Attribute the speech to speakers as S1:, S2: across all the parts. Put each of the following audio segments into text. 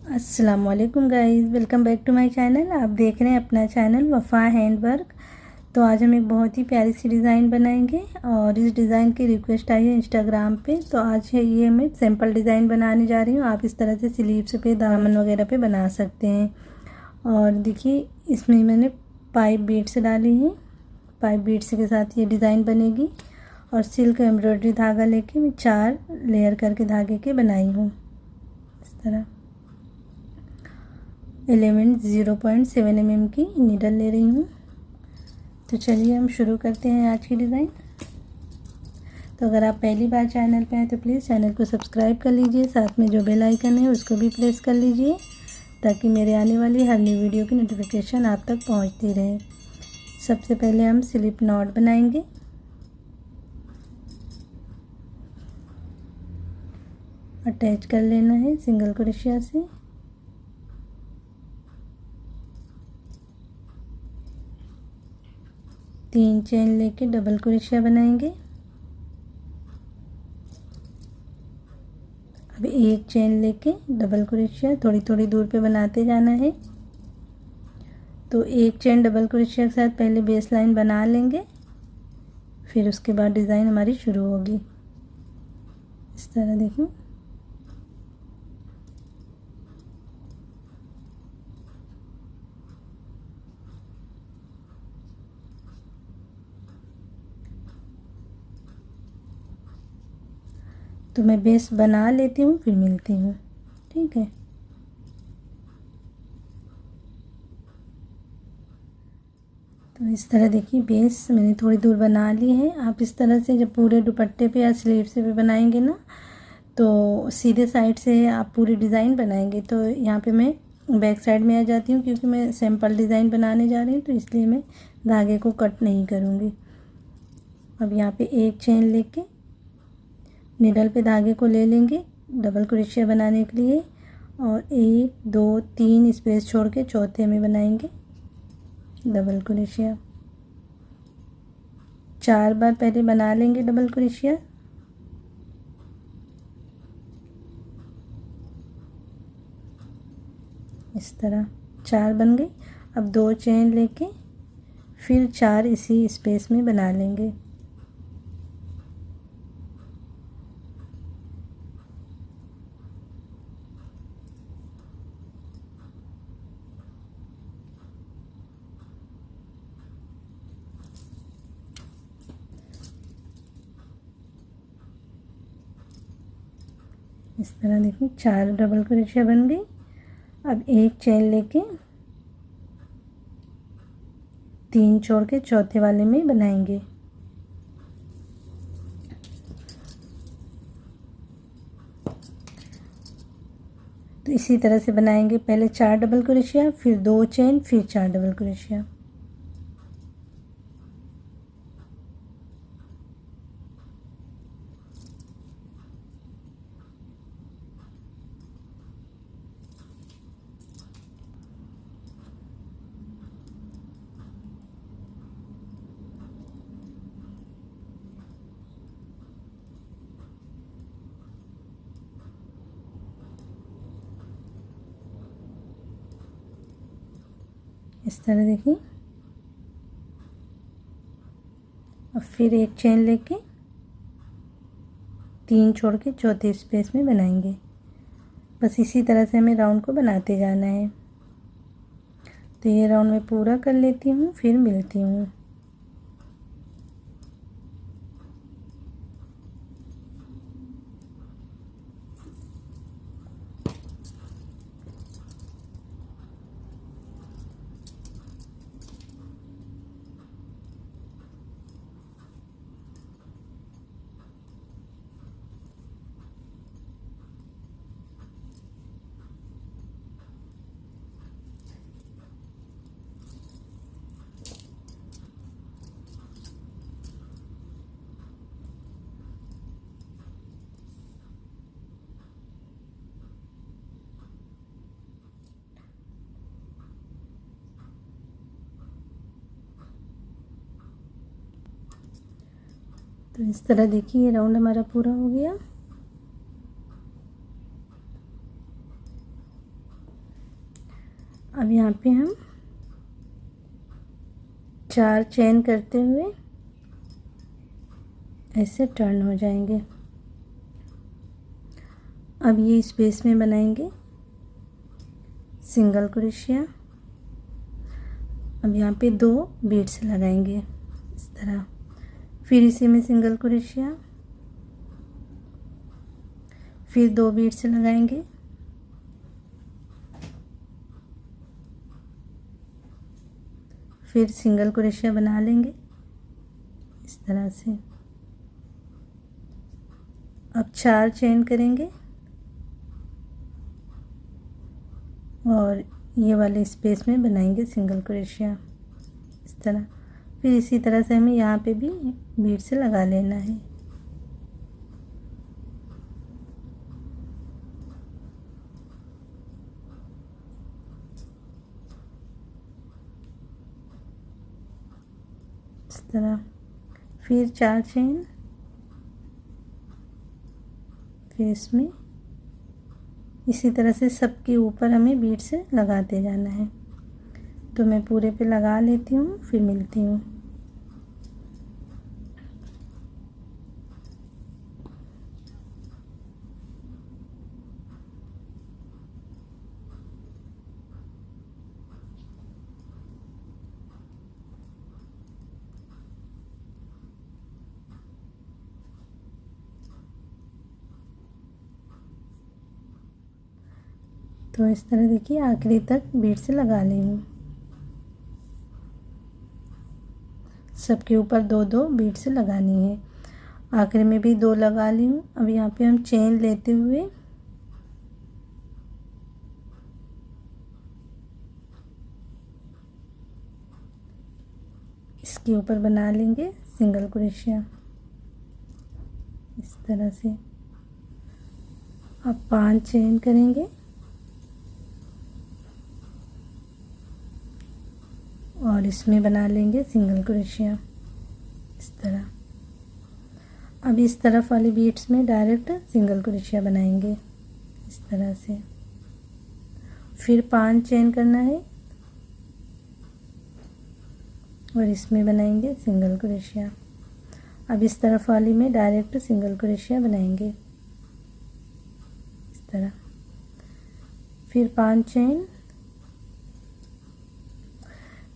S1: अस्सलामुअलैकुम guys, welcome back to my channel. आप देख रहे हैं अपना चैनल वफ़ा हैंडवर्क। तो आज हम एक बहुत ही प्यारी सी डिज़ाइन बनाएंगे और इस डिज़ाइन की रिक्वेस्ट आई है इंस्टाग्राम पे। तो आज ये मैं सिंपल डिज़ाइन बनाने जा रही हूँ। आप इस तरह से स्लीव्स पे, दामन वगैरह पे बना सकते हैं। और देखिए, इसमें मैंने पाइप बीड्स डाली हैं। पाइप बीड्स के साथ ये डिज़ाइन बनेगी। और सिल्क एम्ब्रॉयडरी धागा लेके मैं 4 लेयर करके धागे के बनाई हूँ। इस तरह 0.7 mm की नीडल ले रही हूँ। तो चलिए हम शुरू करते हैं आज की डिज़ाइन। तो अगर आप पहली बार चैनल पे हैं तो प्लीज़ चैनल को सब्सक्राइब कर लीजिए, साथ में जो बेल आइकन है उसको भी प्रेस कर लीजिए ताकि मेरे आने वाली हर नई वीडियो की नोटिफिकेशन आप तक पहुंचती रहे। सबसे पहले हम स्लिप नॉट बनाएंगे। अटैच कर लेना है सिंगल क्रोशिया से। तीन चेन लेके डबल क्रोशिया बनाएंगे। अब एक चेन लेके डबल क्रोशिया थोड़ी थोड़ी दूर पे बनाते जाना है। तो एक चेन डबल क्रोशिया के साथ पहले बेस लाइन बना लेंगे, फिर उसके बाद डिज़ाइन हमारी शुरू होगी। इस तरह देखो। तो मैं बेस बना लेती हूँ, फिर मिलती हूँ, ठीक है। तो इस तरह देखिए, बेस मैंने थोड़ी दूर बना ली है। आप इस तरह से जब पूरे दुपट्टे पे या स्लीव से भी बनाएंगे ना, तो सीधे साइड से आप पूरी डिज़ाइन बनाएंगे। तो यहाँ पे मैं बैक साइड में आ जाती हूँ क्योंकि मैं सिंपल डिज़ाइन बनाने जा रही हूँ, तो इसलिए मैं धागे को कट नहीं करूँगी। अब यहाँ पे एक चेन लेके निडल पे धागे को ले लेंगे डबल क्रोशिया बनाने के लिए, और 1 2 3 स्पेस छोड़ के चौथे में बनाएंगे डबल क्रोशिया। 4 बार पहले बना लेंगे डबल क्रोशिया। इस तरह 4 बन गई। अब 2 चेन लेके फिर 4 इसी स्पेस में बना लेंगे। इस तरह देखिए 4 डबल क्रोशिया बन गई। अब एक चेन लेके 3 छोड़ के चौथे वाले में बनाएंगे। तो इसी तरह से बनाएंगे, पहले 4 डबल क्रोशिया, फिर 2 चेन, फिर 4 डबल क्रोशिया। इस तरह देखिए। अब फिर एक चेन लेके 3 छोड़ के चौथे स्पेस में बनाएंगे। बस इसी तरह से हमें राउंड को बनाते जाना है। तो ये राउंड मैं पूरा कर लेती हूँ, फिर मिलती हूँ। तो इस तरह देखिए ये राउंड हमारा पूरा हो गया। अब यहाँ पे हम 4 चेन करते हुए ऐसे टर्न हो जाएंगे। अब ये स्पेस में बनाएंगे सिंगल क्रोशिया। अब यहाँ पे 2 बीड्स लगाएंगे इस तरह, फिर इसी में सिंगल क्रोशिया, फिर 2 बीड्स लगाएंगे, फिर सिंगल क्रोशिया बना लेंगे इस तरह से। अब 4 चेन करेंगे और ये वाले स्पेस में बनाएंगे सिंगल क्रोशिया इस तरह। फिर इसी तरह से हमें यहाँ पे भी बीड से लगा लेना है। इस तरह फिर 4 चेन, फिर इसमें इसी तरह से सबके ऊपर हमें बीड से लगाते जाना है। तो मैं पूरे पे लगा लेती हूँ, फिर मिलती हूँ। तो इस तरह देखिए आखिरी तक बीड से लगा ली हूँ। सबके ऊपर 2-2 बीड से लगानी है। आखिरी में भी 2 लगा ली हूँ। अब यहाँ पे हम चेन लेते हुए इसके ऊपर बना लेंगे सिंगल क्रोशिया इस तरह से। अब 5 चेन करेंगे और इसमें बना लेंगे सिंगल क्रोशिया इस तरह। अब इस तरफ वाली बीड्स में डायरेक्ट सिंगल क्रोशिया बनाएंगे इस तरह से। फिर 5 चेन करना है और इसमें बनाएंगे सिंगल क्रोशिया। अब इस तरफ वाली में डायरेक्ट सिंगल क्रोशिया बनाएंगे इस तरह। फिर 5 चेन।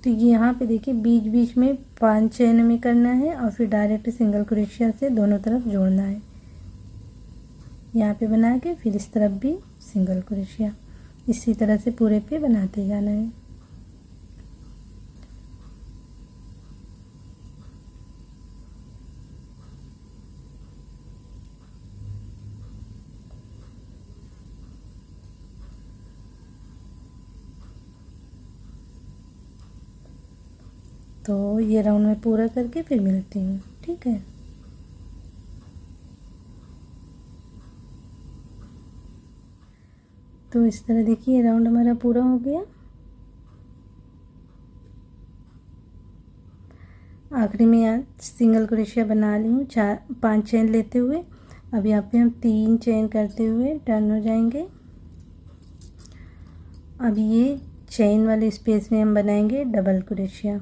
S1: तो ये यहाँ पे देखिए बीच बीच में 5 चेन में करना है और फिर डायरेक्ट सिंगल क्रोशिया से दोनों तरफ जोड़ना है। यहाँ पे बना के फिर इस तरफ भी सिंगल क्रोशिया, इसी तरह से पूरे पे बनाते जाना है। तो ये राउंड में पूरा करके फिर मिलती हूँ, ठीक है। तो इस तरह देखिए राउंड हमारा पूरा हो गया। आखिरी में यहाँ सिंगल क्रोशिया बना ली हूँ 5 चेन लेते हुए। अब यहाँ पे हम 3 चेन करते हुए टर्न हो जाएंगे। अब ये चेन वाले स्पेस में हम बनाएंगे डबल क्रोशिया।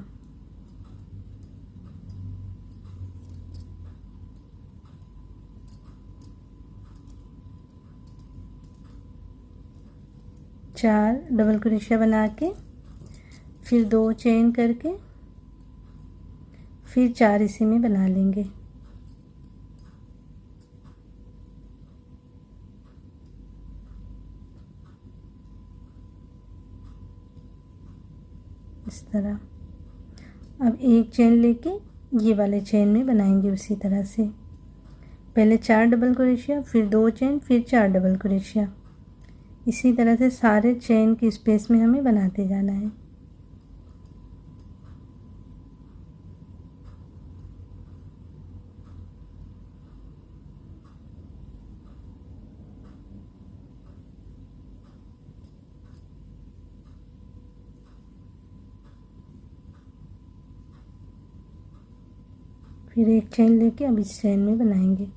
S1: चार डबल क्रोशिया बना के फिर 2 चेन करके फिर 4 इसी में बना लेंगे। इस तरह। अब 1 चेन लेके ये वाले चेन में बनाएंगे उसी तरह से। पहले 4 डबल क्रोशिया, फिर 2 चेन, फिर 4 डबल क्रोशिया। इसी तरह से सारे चेन की स्पेस में हमें बनाते जाना है। फिर 1 चेन लेके अब इस चेन में बनाएंगे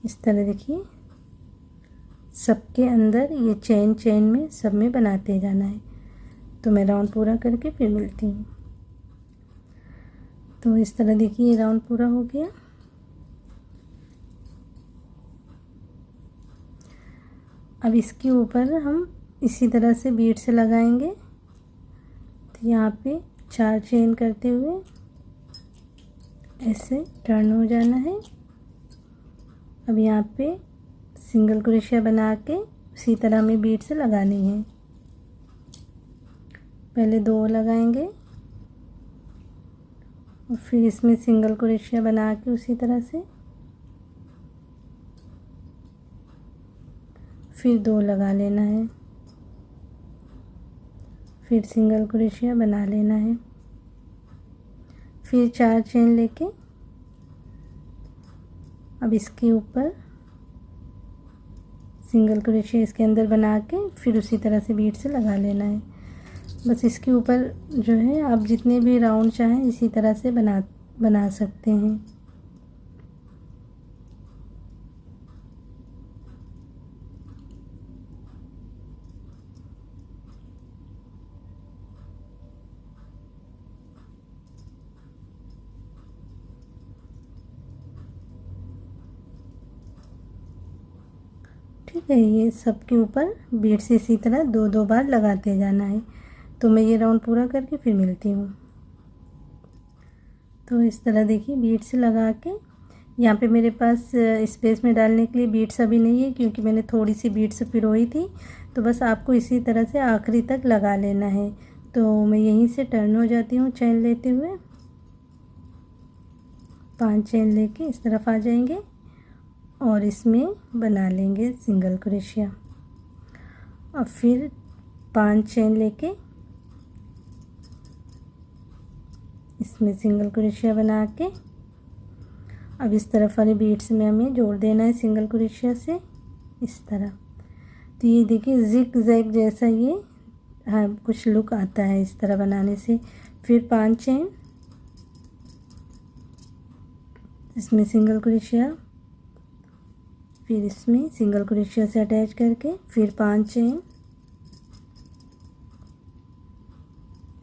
S1: इस तरह। देखिए सबके अंदर ये चेन में सब में बनाते जाना है। तो मैं राउंड पूरा करके फिर मिलती हूँ। तो इस तरह देखिए ये राउंड पूरा हो गया। अब इसके ऊपर हम इसी तरह से बीड से लगाएंगे। तो यहाँ पे 4 चेन करते हुए ऐसे टर्न हो जाना है। अब यहाँ पे सिंगल क्रोशिया बना के उसी तरह में बीड से लगानी है। पहले 2 लगाएंगे और फिर इसमें सिंगल क्रोशिया बना के उसी तरह से फिर 2 लगा लेना है, फिर सिंगल क्रोशिया बना लेना है, फिर 4 चेन लेके अब इसके ऊपर सिंगल क्रोशिया इसके अंदर बना के फिर उसी तरह से बीड से लगा लेना है। बस इसके ऊपर जो है आप जितने भी राउंड चाहें इसी तरह से बना सकते हैं। ठीक है, ये सब के ऊपर बीड से इसी तरह 2-2 बार लगाते जाना है। तो मैं ये राउंड पूरा करके फिर मिलती हूँ। तो इस तरह देखिए बीड से लगा के यहाँ पे मेरे पास स्पेस में डालने के लिए बीड्स अभी नहीं है, क्योंकि मैंने थोड़ी सी बीड्स पिरोई थी। तो बस आपको इसी तरह से आखिरी तक लगा लेना है। तो मैं यहीं से टर्न हो जाती हूँ चेन लेते हुए। 5 चेन लेके इस तरफ आ जाएंगे और इसमें बना लेंगे सिंगल क्रोशिया। और फिर 5 चेन लेके इसमें सिंगल क्रोशिया बना के अब इस तरफ वाले बीड्स में हमें जोड़ देना है सिंगल क्रोशिया से इस तरह। तो ये देखिए जिग जैग जैसा ये हाँ कुछ लुक आता है इस तरह बनाने से। फिर 5 चेन, इसमें सिंगल क्रोशिया, फिर इसमें सिंगल क्रोशिया से अटैच करके फिर 5 चेन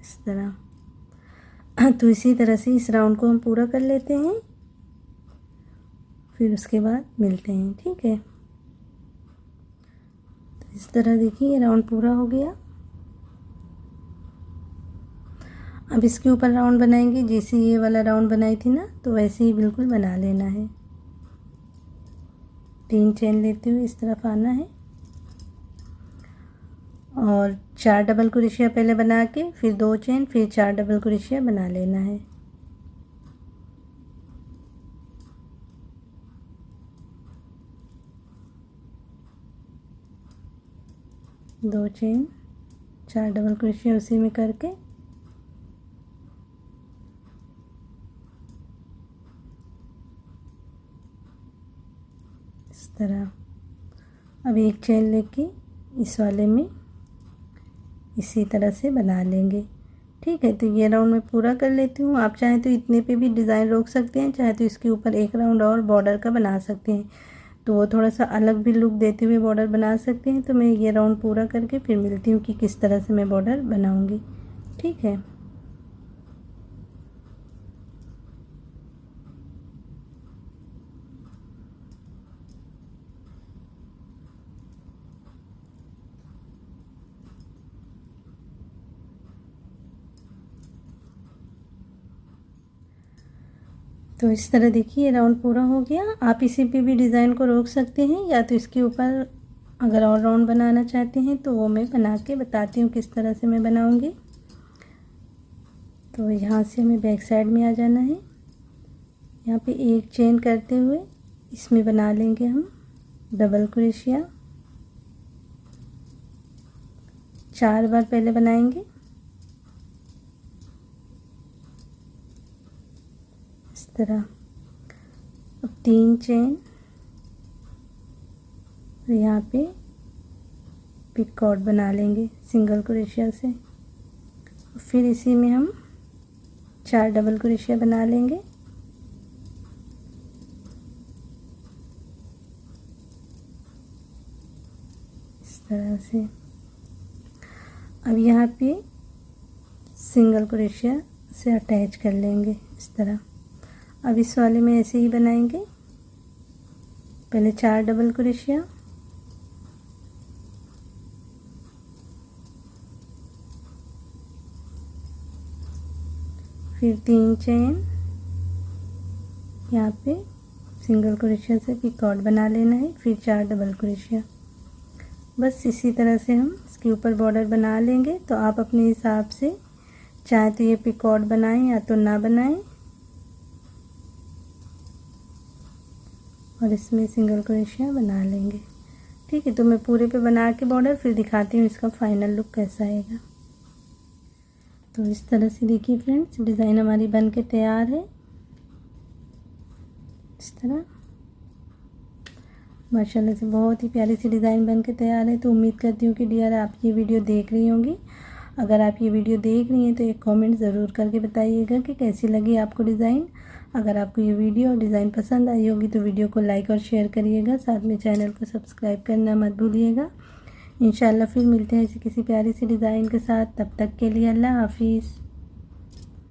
S1: इस तरह। तो इसी तरह से इस राउंड को हम पूरा कर लेते हैं, फिर उसके बाद मिलते हैं। ठीक है, तो इस तरह देखिए ये राउंड पूरा हो गया। अब इसके ऊपर राउंड बनाएंगे, जैसे ये वाला राउंड बनाई थी ना, तो वैसे ही बिल्कुल बना लेना है। 3 चेन लेते हुए इस तरफ आना है और 4 डबल क्रोशिया पहले बना के फिर 2 चेन फिर 4 डबल क्रोशिया बना लेना है। दो चेन 4 डबल क्रोशिया उसी में करके इस तरह। अब 1 चेन लेके इस वाले में इसी तरह से बना लेंगे। ठीक है, तो ये राउंड मैं पूरा कर लेती हूँ। आप चाहें तो इतने पे भी डिज़ाइन रोक सकते हैं, चाहे तो इसके ऊपर 1 राउंड और बॉर्डर का बना सकते हैं, तो वो थोड़ा सा अलग भी लुक देते हुए बॉर्डर बना सकते हैं। तो मैं ये राउंड पूरा करके फिर मिलती हूँ कि किस तरह से मैं बॉर्डर बनाऊँगी। ठीक है, तो इस तरह देखिए ये राउंड पूरा हो गया। आप इसी पे भी डिज़ाइन को रोक सकते हैं, या तो इसके ऊपर अगर और राउंड बनाना चाहते हैं तो वो मैं बना के बताती हूँ किस तरह से मैं बनाऊँगी। तो यहाँ से हमें बैक साइड में आ जाना है। यहाँ पे 1 चेन करते हुए इसमें बना लेंगे हम डबल क्रोशिया। 4 बार पहले बनाएंगे इस तरह। अब 3 चेन और यहाँ पे पिकॉट बना लेंगे सिंगल क्रोशिया से। फिर इसी में हम 4 डबल क्रोशिया बना लेंगे इस तरह से। अब यहाँ पे सिंगल क्रोशिया से अटैच कर लेंगे इस तरह। अब इस वाले में ऐसे ही बनाएंगे, पहले 4 डबल क्रोशिया, फिर 3 चेन, यहाँ पे सिंगल क्रोशिया से पिकॉट बना लेना है, फिर 4 डबल क्रोशिया। बस इसी तरह से हम इसके ऊपर बॉर्डर बना लेंगे। तो आप अपने हिसाब से चाहे तो ये पिकॉट बनाएं या तो ना बनाएं, और इसमें सिंगल क्रोशिया बना लेंगे। ठीक है, तो मैं पूरे पे बना के बॉर्डर फिर दिखाती हूँ इसका फाइनल लुक कैसा आएगा। तो इस तरह से देखिए फ्रेंड्स, डिज़ाइन हमारी बन के तैयार है। इस तरह माशाल्लाह से बहुत ही प्यारी सी डिज़ाइन बन के तैयार है। तो उम्मीद करती हूँ कि डियर आप ये वीडियो देख रही होंगी। अगर आप ये वीडियो देख रही हैं तो एक कमेंट ज़रूर करके बताइएगा कि कैसी लगी आपको डिज़ाइन। अगर आपको ये वीडियो और डिज़ाइन पसंद आई होगी तो वीडियो को लाइक और शेयर करिएगा, साथ में चैनल को सब्सक्राइब करना मत भूलिएगा। इंशाल्लाह फिर मिलते हैं ऐसी किसी प्यारी सी डिज़ाइन के साथ। तब तक के लिए अल्लाह हाफिज़।